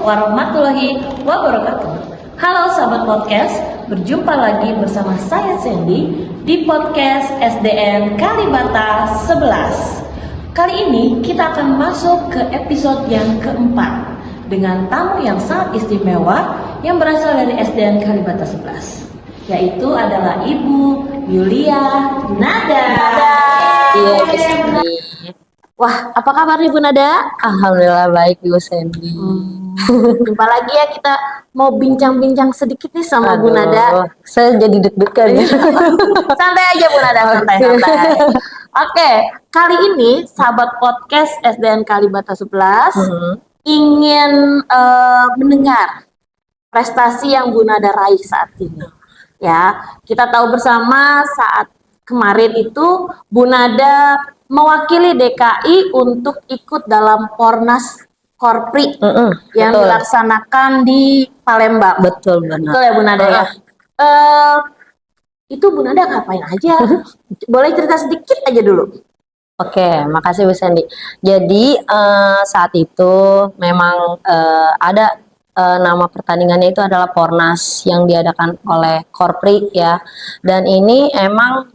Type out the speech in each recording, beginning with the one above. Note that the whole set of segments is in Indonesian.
warahmatullahi wabarakatuh. Halo sahabat podcast, berjumpa lagi bersama saya Sandy di podcast SDN Kalibata 11. Kali ini kita akan masuk ke episode yang keempat dengan tamu yang sangat istimewa yang berasal dari SDN Kalibata 11, yaitu adalah Ibu Yulia Nada. Iya, Bu Sandy. Wah, apa kabar Ibu Nada? Alhamdulillah baik, Bu Sandy. Jumpa lagi ya, kita mau bincang-bincang sedikit nih sama Bu Nada. Saya jadi deg-degan. Santai aja Bu Nada, santai. Oke, kali ini sahabat podcast SDN Kalibata 11 ingin mendengar prestasi yang Bu Nada raih saat ini. Ya, kita tahu bersama saat kemarin itu Bu Nada mewakili DKI untuk ikut dalam Pornas Korpri yang betul. dilaksanakan di Palembang. Betul benar. Betul ya Bu Nada ya. Itu Bu Nada ngapain aja? Boleh cerita sedikit aja dulu. Oke, makasih Bu Sandy. Jadi saat itu memang ada nama pertandingannya itu adalah Pornas yang diadakan oleh Korpri ya. Dan ini emang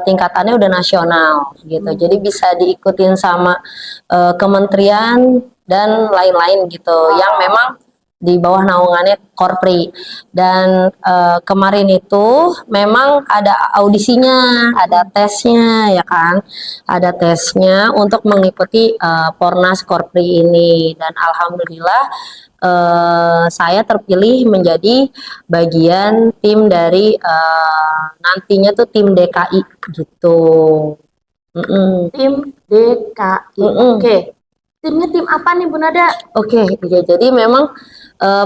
tingkatannya udah nasional gitu. Jadi bisa diikutin sama kementerian dan lain-lain gitu yang memang di bawah naungannya Korpri. Dan kemarin itu memang ada audisinya, ada tesnya ya kan. Ada tesnya untuk mengikuti Pornas Korpri ini, dan alhamdulillah saya terpilih menjadi bagian tim dari nantinya tuh tim DKI gitu. Tim DKI. Oke. Timnya tim apa nih Bu Nada? Oke, ya, jadi memang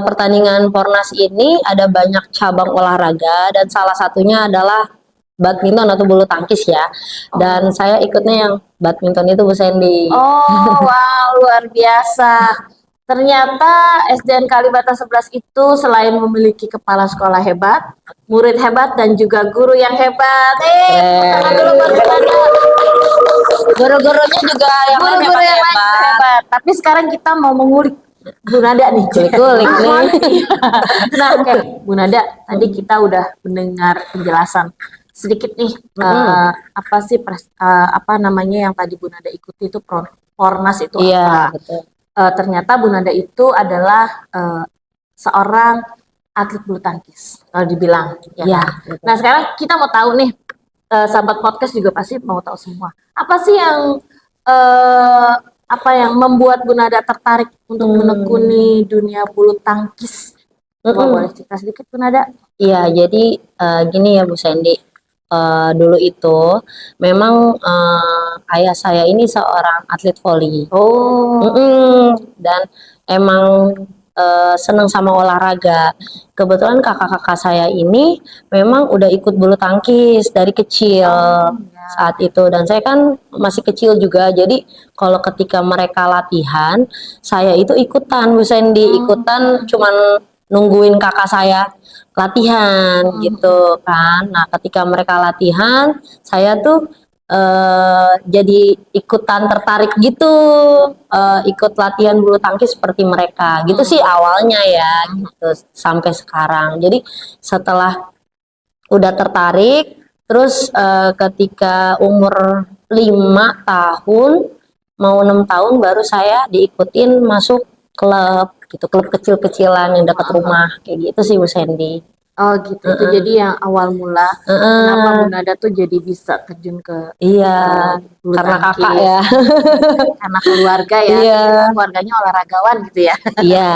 pertandingan Pornas ini ada banyak cabang olahraga dan salah satunya adalah badminton atau bulu tangkis ya. Dan saya ikutnya yang badminton itu Bu Sandy. Oh, wow, luar biasa. Ternyata SDN Kalibata 11 itu selain memiliki kepala sekolah hebat, murid hebat, dan juga guru yang hebat. Tangan dulu buat Bu Nada. Guru-gurunya juga yang lain Guru-guru yang lain hebat. Tapi sekarang kita mau mengulik Bu Nada nih. Kulik-kulik nih. Nah, oke, Bu Nada, tadi kita udah mendengar penjelasan sedikit nih apa sih apa namanya yang tadi Bu Nada ikuti itu Pornas itu Iya, apa? betul. Ternyata Bu Nada itu adalah seorang atlet bulu tangkis kalau dibilang ya. Iya, Kan? betul. Nah, sekarang kita mau tahu nih, sahabat podcast juga pasti mau tahu semua. Apa sih yang apa yang membuat Bu Nada tertarik untuk menekuni dunia bulu tangkis? Coba boleh cerita sedikit Bu Nada? Iya, jadi gini ya Bu Sandy. Dulu itu memang ayah saya ini seorang atlet voli. Dan emang senang sama olahraga. Kebetulan kakak-kakak saya ini memang udah ikut bulu tangkis dari kecil saat itu, dan saya kan masih kecil juga. Jadi kalau ketika mereka latihan, saya itu ikutan Bu Sandy, ikutan cuman nungguin kakak saya latihan gitu kan. Nah, ketika mereka latihan, saya tuh jadi ikutan tertarik gitu, ikut latihan bulu tangkis seperti mereka gitu sih awalnya ya gitu, sampai sekarang. Jadi setelah udah tertarik, terus ketika umur 5 tahun mau 6 tahun baru saya diikutin masuk klub gitu, klub kecil-kecilan yang dekat rumah kayak gitu sih Bu Sandy. Oh gitu, itu jadi yang awal mula kenapa Bu Nada tuh jadi bisa terjun ke Iya, bulu karena tangkis. kakak ya. Karena keluarga ya, Iya. keluarganya olahragawan gitu ya. Iya.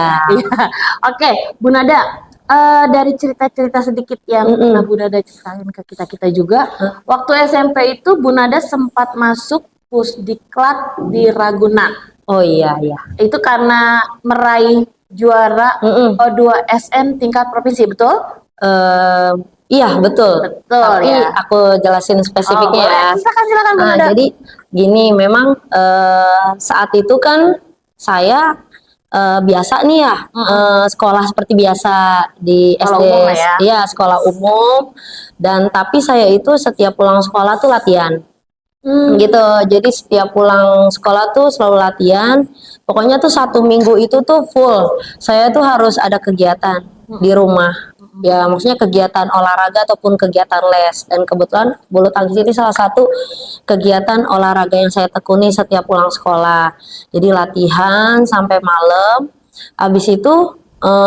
Oke, Bu Nada, dari cerita-cerita sedikit yang pernah Bu Nada ceritain ke kita juga, waktu SMP itu Bu Nada sempat masuk Pusdiklat di Ragunan. Oh iya, iya. Itu karena meraih juara O2SN tingkat provinsi, betul? Iya betul. Betul, Tapi ya. aku jelasin spesifiknya ya. Silakan Bu Nah, Nada. jadi gini, memang saat itu kan saya biasa nih ya, sekolah seperti biasa di Sekolah SD, umum lah ya. iya sekolah umum. Dan tapi saya itu setiap pulang sekolah tuh latihan. Gitu. Jadi setiap pulang sekolah tuh selalu latihan. Pokoknya tuh 1 minggu itu tuh full. Saya tuh harus ada kegiatan di rumah. Ya, maksudnya kegiatan olahraga ataupun kegiatan les. Dan kebetulan bulu tangkis ini salah satu kegiatan olahraga yang saya tekuni setiap pulang sekolah. Jadi latihan sampai malam. Habis itu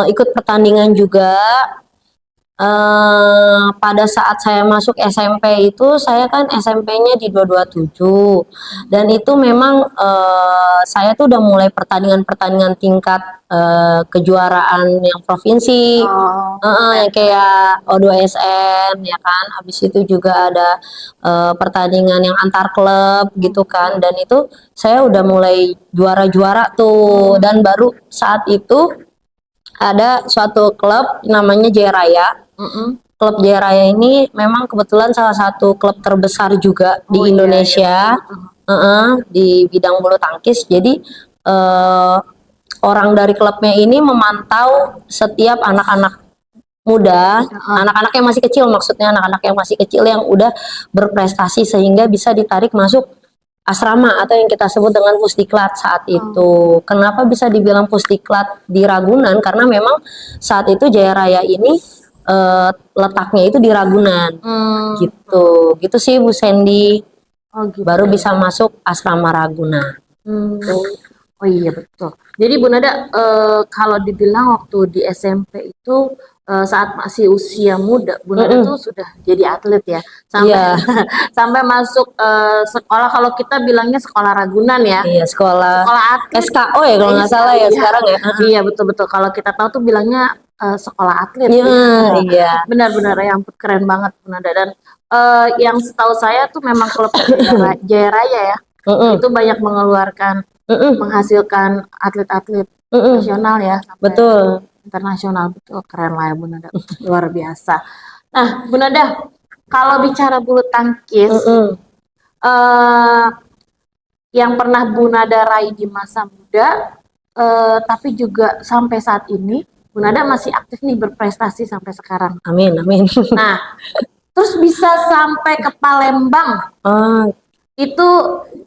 ikut pertandingan juga. Pada saat saya masuk SMP itu, saya kan SMP-nya di 227, dan itu memang saya tuh udah mulai pertandingan-pertandingan tingkat kejuaraan yang provinsi, yang kayak O2SN ya kan. Habis itu juga ada pertandingan yang antar klub gitu kan, dan itu saya udah mulai juara-juara tuh. Dan baru saat itu ada suatu klub namanya Jaya Raya. Klub Jaya Raya ini memang kebetulan salah satu klub terbesar juga di Indonesia, di bidang bulu tangkis. Jadi orang dari klubnya ini memantau setiap anak-anak muda, anak-anak yang masih kecil, maksudnya anak-anak yang masih kecil yang udah berprestasi sehingga bisa ditarik masuk asrama atau yang kita sebut dengan pusdiklat saat itu. Kenapa bisa dibilang pusdiklat di Ragunan? Karena memang saat itu Jaya Raya ini letaknya itu di Ragunan, gitu sih Bu Sandy. Gitu. Baru bisa masuk asrama Ragunan. Oh iya betul. Jadi Bu Nada, kalau dibilang waktu di SMP itu saat masih usia muda, Bu Nada tuh sudah jadi atlet ya, sampai sampai masuk sekolah, kalau kita bilangnya sekolah Ragunan ya. Iya, sekolah atlet. SKO ya kalau nggak salah ya sekarang ya. Iya betul-betul. Kalau kita tahu tuh bilangnya sekolah atlet. Iya. Benar-benar ya, ampun keren banget Bu Nada. Dan yang setahu saya tuh memang klub Jaya Raya ya, itu banyak mengeluarkan, menghasilkan atlet-atlet nasional ya, sampai betul, internasional. Betul, keren lah ya Bu Nada, luar biasa. Nah Bu Nada, kalau bicara bulu tangkis, yang pernah Bu Nada raih di masa muda, tapi juga sampai saat ini Bu Nada masih aktif nih, berprestasi sampai sekarang. Amin, amin. Nah, terus bisa sampai ke Palembang. Itu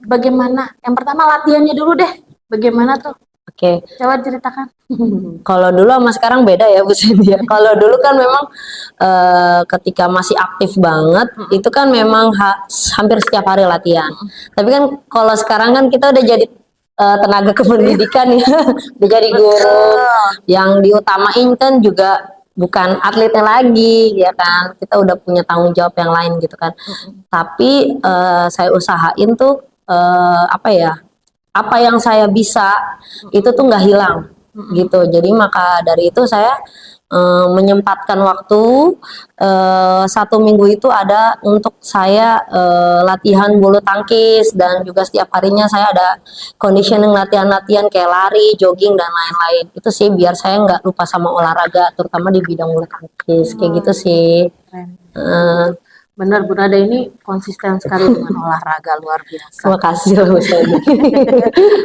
bagaimana? Yang pertama latihannya dulu deh. Bagaimana tuh? Oke. Coba ceritakan. Kalau dulu sama sekarang beda ya Bu Cynthia. Kalau dulu kan memang ketika masih aktif banget, itu kan memang hampir setiap hari latihan. Tapi kan kalau sekarang kan kita udah jadi tenaga kependidikan ya, udah jadi guru. Yang diutamain kan juga bukan atletnya lagi ya kan, kita udah punya tanggung jawab yang lain gitu kan. Tapi saya usahain tuh apa yang saya bisa itu tuh nggak hilang gitu. Jadi maka dari itu saya menyempatkan waktu 1 minggu itu ada untuk saya latihan bulu tangkis, dan juga setiap harinya saya ada conditioning, latihan-latihan kayak lari, jogging dan lain-lain. Itu sih biar saya nggak lupa sama olahraga, terutama di bidang bulu tangkis kayak gitu sih. Benar Bu Nada ini konsisten sekali dengan olahraga, luar biasa. Terima kasih Bu Sandy.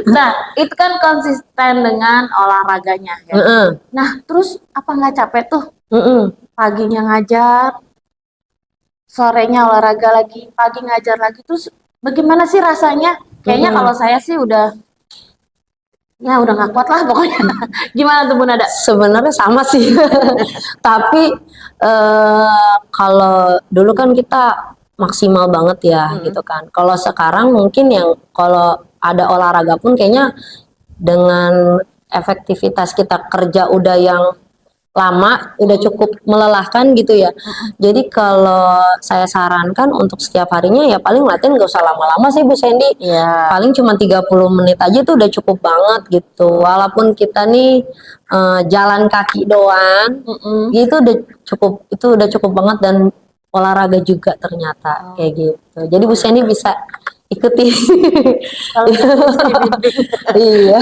Nah itu kan konsisten dengan olahraganya ya. Nah terus apa nggak capek tuh? Paginya ngajar, sorenya olahraga lagi, pagi ngajar lagi. Terus bagaimana sih rasanya? Kayaknya kalau saya sih udah nggak kuat lah pokoknya. Gimana tuh Bu Nada? Sebenarnya sama sih. Tapi kalau dulu kan kita maksimal banget ya gitu kan. Kalau sekarang mungkin yang kalau ada olahraga pun kayaknya dengan efektivitas kita kerja udah yang lama, udah cukup melelahkan gitu ya. Jadi kalau saya sarankan untuk setiap harinya ya paling latihan gak usah lama-lama sih Bu Sandy. Paling cuma 30 menit aja tuh udah cukup banget gitu. Walaupun kita nih jalan kaki doang, itu udah cukup banget, dan olahraga juga ternyata kayak gitu. Jadi Bu Sandy bisa ikuti. Kalau bisa dibimbing. Iya.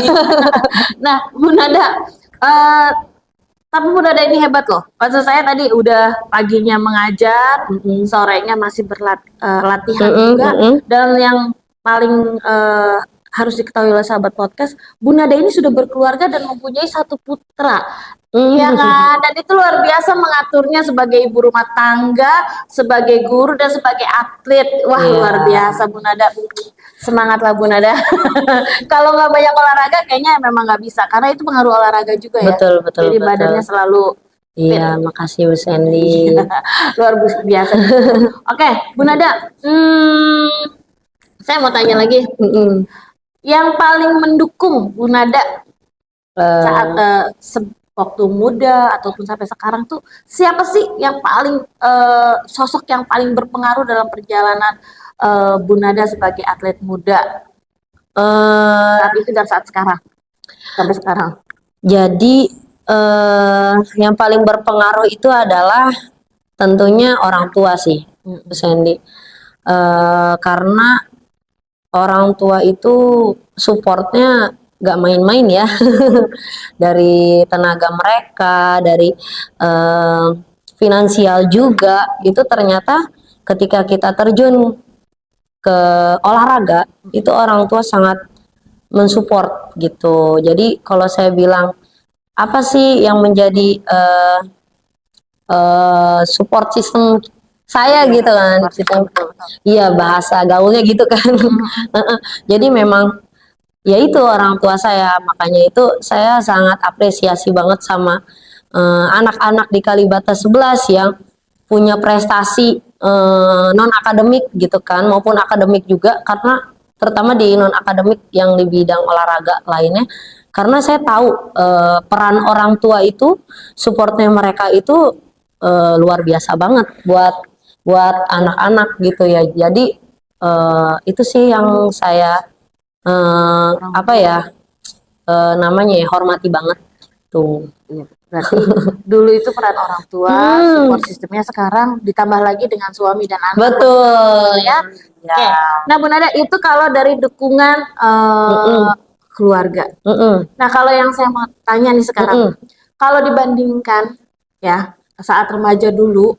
Nah Bu Nada, tapi Bu Nada ini hebat loh. Maksud saya tadi udah paginya mengajar, sorenya masih latihan juga, dan yang paling harus diketahui oleh sahabat podcast, Bu Nada ini sudah berkeluarga dan mempunyai satu putra. Iya kan? Dan itu luar biasa mengaturnya sebagai ibu rumah tangga, sebagai guru dan sebagai atlet. Wah, Iya. luar biasa Bu Nada. Semangatlah Bu Nada. Kalau nggak banyak olahraga kayaknya memang nggak bisa karena itu pengaruh olahraga juga ya. Betul, betul, Jadi betul. badannya selalu Iya, makasih Bu Sandy. luar biasa. Oke, Bu Nada. Saya mau tanya lagi. Yang paling mendukung Bu Nada saat waktu muda ataupun sampai sekarang tuh siapa sih yang paling sosok yang paling berpengaruh dalam perjalanan Bu Nada sebagai atlet muda saat itu dan saat sekarang sampai sekarang? Jadi yang paling berpengaruh itu adalah tentunya orang tua sih, Bu Sandy. Karena orang tua itu supportnya gak main-main ya. Dari tenaga mereka, dari finansial juga, itu ternyata ketika kita terjun ke olahraga itu orang tua sangat mensupport gitu. Jadi kalau saya bilang apa sih yang menjadi support system saya gitu kan, iya bahasa gaulnya gitu kan. Jadi memang ya itu orang tua saya, makanya itu saya sangat apresiasi banget sama anak-anak di Kalibata 11 yang punya prestasi non akademik gitu kan, maupun akademik juga, karena terutama di non akademik yang di bidang olahraga lainnya, karena saya tahu peran orang tua itu, supportnya mereka itu luar biasa banget buat anak-anak gitu ya. Jadi itu sih yang saya apa ya namanya ya, hormati banget tuh. Berarti dulu itu peran orang tua, support sistemnya, sekarang ditambah lagi dengan suami dan anak. Betul ya. Oke. Nah Bu Nada, itu kalau dari dukungan keluarga. Nah kalau yang saya mau tanya nih sekarang, kalau dibandingkan ya saat remaja dulu,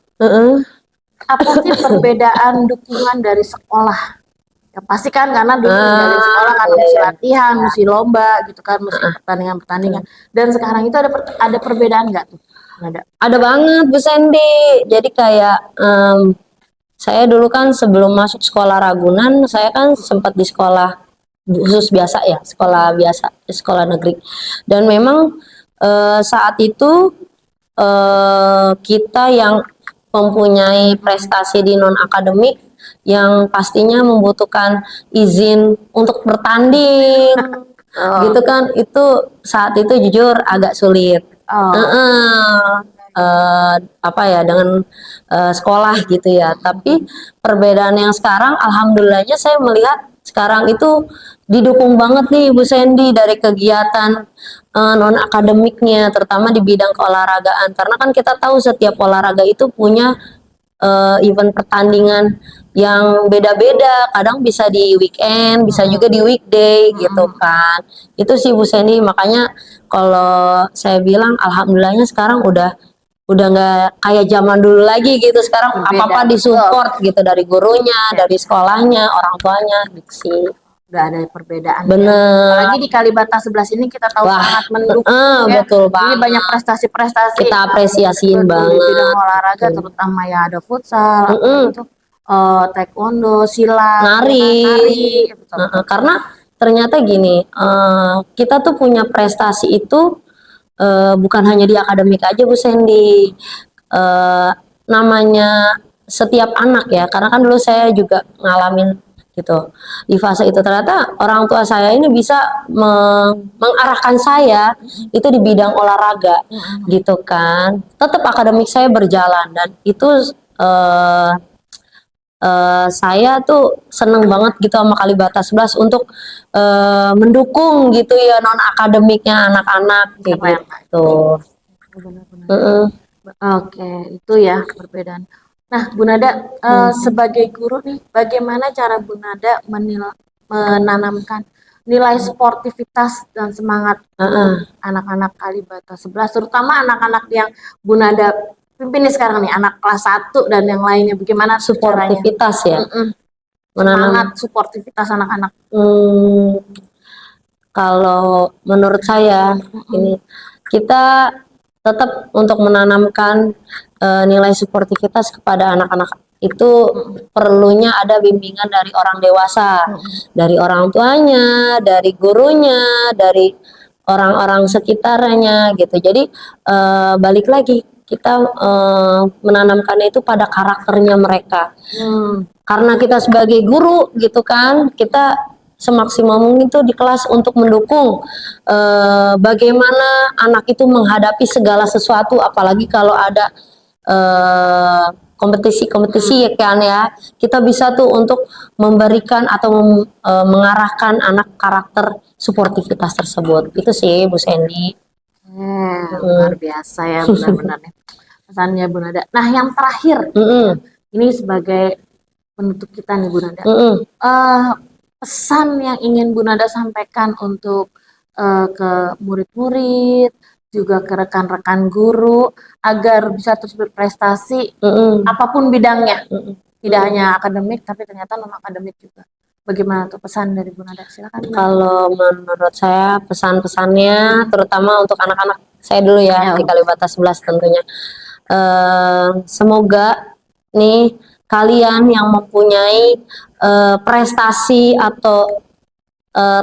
apa sih perbedaan dukungan dari sekolah? Ya pasti kan karena dulu dari sekolah kan mesti latihan, mesti lomba gitu kan, mesti pertandingan-pertandingan. Dan sekarang itu ada perbedaan nggak tuh? Ada banget Bu Sandy. Jadi kayak saya dulu kan sebelum masuk sekolah Ragunan, saya kan sempat di sekolah khusus biasa ya, sekolah biasa, sekolah negeri. Dan memang saat itu kita yang mempunyai prestasi di non akademik yang pastinya membutuhkan izin untuk bertanding gitu kan, itu saat itu jujur agak sulit apa ya dengan sekolah gitu ya. Tapi perbedaan yang sekarang alhamdulillahnya saya melihat sekarang itu didukung banget nih Bu Sandy dari kegiatan non akademiknya, terutama di bidang keolahragaan, karena kan kita tahu setiap olahraga itu punya event pertandingan yang beda-beda, kadang bisa di weekend, bisa juga di weekday gitu kan. Itu sih Bu Sandy, makanya kalau saya bilang alhamdulillahnya sekarang udah nggak kayak zaman dulu lagi gitu. Sekarang apa-apa disupport gitu, dari gurunya, dari sekolahnya, orang tuanya gitu sih. Udah ada perbedaan. Bener. Ya. Apalagi di Kalibata 11 ini kita tahu sangat mendukung ya. Betul banget. Ini banyak prestasi-prestasi. Kita apresiasiin banget. Di bidang olahraga terutama ya ada futsal, itu taekwondo, silat, nari. Karena ternyata gini, kita tuh punya prestasi itu bukan hanya di akademik aja Bu Sandy. Namanya setiap anak ya, karena kan dulu saya juga ngalamin gitu di fase itu, ternyata orang tua saya ini bisa mengarahkan saya itu di bidang olahraga gitu kan. Tetap akademik saya berjalan, dan itu saya tuh seneng banget gitu sama Kalibata 11 untuk mendukung gitu ya non akademiknya anak-anak gitu. Oke, itu ya perbedaan. Nah, Bu Nada sebagai guru nih, bagaimana cara Bu Nada menanamkan nilai sportivitas dan semangat anak-anak Kalibata 11, terutama anak-anak yang Bu Nada pimpin nih sekarang nih, anak kelas 1 dan yang lainnya, bagaimana sportivitas ya? semangat sportivitas anak-anak. Kalau menurut saya ini kita tetap untuk menanamkan nilai sportivitas kepada anak-anak itu perlunya ada bimbingan dari orang dewasa, dari orang tuanya, dari gurunya, dari orang-orang sekitarnya gitu. Jadi balik lagi kita menanamkannya itu pada karakternya mereka. Karena kita sebagai guru gitu kan, kita semaksimal mungkin tuh di kelas untuk mendukung bagaimana anak itu menghadapi segala sesuatu, apalagi kalau ada kompetisi-kompetisi ya kan ya, kita bisa tuh untuk memberikan atau mengarahkan anak karakter sportivitas tersebut. Itu sih Bu Sandy. Luar biasa ya benar-benar nih pesannya Bu Nada. Nah yang terakhir, ini sebagai penutup kita nih Bu Nada. Pesan yang ingin Bu Nada sampaikan untuk ke murid-murid, juga ke rekan-rekan guru agar bisa terus berprestasi apapun bidangnya, tidak hanya akademik tapi ternyata non akademik juga. Bagaimana tuh pesan dari Bu Nada? Silakan. Kalau menurut saya pesan-pesannya terutama untuk anak-anak saya dulu ya di Kalibata 11 tentunya. Semoga nih kalian yang mempunyai prestasi atau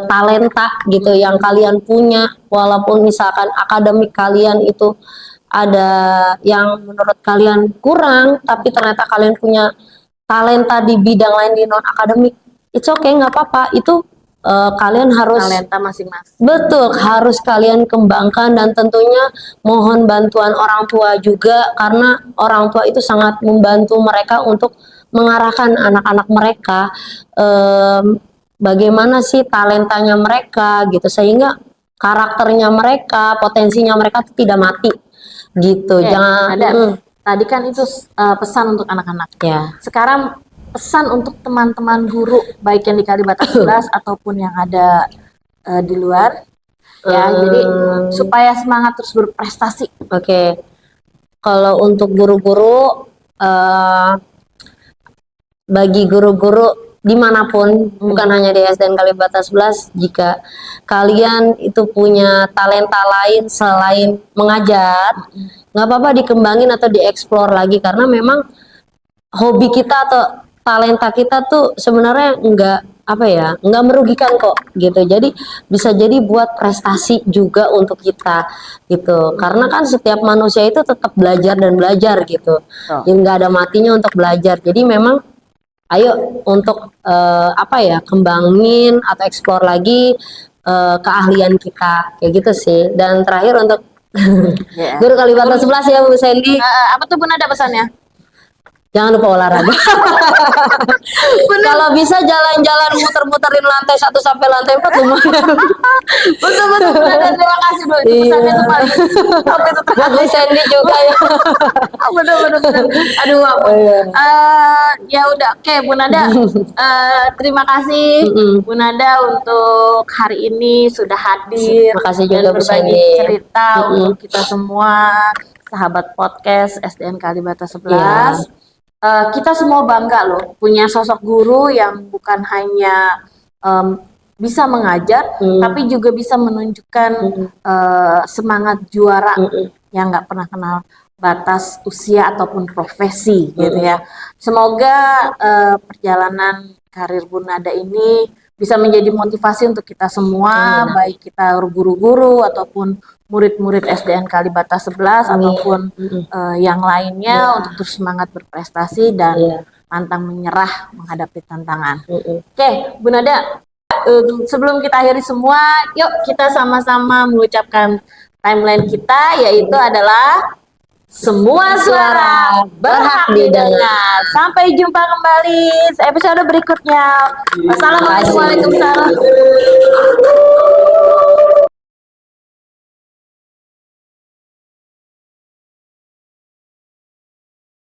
talenta gitu yang kalian punya, walaupun misalkan akademik kalian itu ada yang menurut kalian kurang, tapi ternyata kalian punya talenta di bidang lain di non akademik, it's okay, nggak apa-apa. Itu kalian harus talenta masing-masing. Betul, harus kalian kembangkan dan tentunya mohon bantuan orang tua juga karena orang tua itu sangat membantu mereka untuk mengarahkan anak-anak mereka bagaimana sih talentanya mereka gitu sehingga karakternya mereka, potensinya mereka tidak mati gitu. Jangan ada. Tadi kan itu pesan untuk anak-anak. Ya. Sekarang pesan untuk teman-teman guru baik yang di Kalibata 11 ataupun yang ada di luar ya, jadi supaya semangat terus berprestasi. Oke. Kalau untuk guru-guru bagi guru-guru dimanapun, bukan hanya di SDN Kalibata 11, jika kalian itu punya talenta lain selain mengajar, nggak apa-apa dikembangin atau dieksplor lagi karena memang hobi kita atau talenta kita tuh sebenarnya nggak merugikan kok gitu. Jadi bisa jadi buat prestasi juga untuk kita gitu. Karena kan setiap manusia itu tetap belajar dan belajar gitu. Nggak ada matinya untuk belajar. Jadi memang ayo untuk kembangin atau eksplor lagi keahlian kita kayak gitu sih. Dan terakhir untuk Guru Kalibata 11 ya Bu Sandy. Apa tuh Bu Nada pesannya? Jangan lupa olahraga. Kalau bisa jalan-jalan muter-muterin lantai 1 sampai lantai 4 lumayan. Betul benar, terima kasih Bu. Itu pesannya tuh paling sampai Bu Sandy juga ya. benar. Aduh ampun. Ya udah, oke Bu Nada. Terima kasih Bu Nada untuk hari ini sudah hadir. Terima kasih juga dan Bu berbagi Sandy. cerita untuk kita semua sahabat podcast SDN Kalibata 11. Kita semua bangga loh punya sosok guru yang bukan hanya bisa mengajar, tapi juga bisa menunjukkan semangat juara yang nggak pernah kenal batas usia ataupun profesi gitu ya. Semoga perjalanan karir Bu Nada ini bisa menjadi motivasi untuk kita semua, baik kita guru-guru ataupun murid-murid SDN Kalibata 11 ataupun yang lainnya untuk terus semangat berprestasi dan pantang menyerah menghadapi tantangan. Oke, Bu Nada, sebelum kita akhiri semua, yuk kita sama-sama mengucapkan timeline kita, yaitu adalah semua suara berhak didengar. Sampai jumpa kembali episode berikutnya. Wassalamualaikum warahmatullahi wabarakatuh.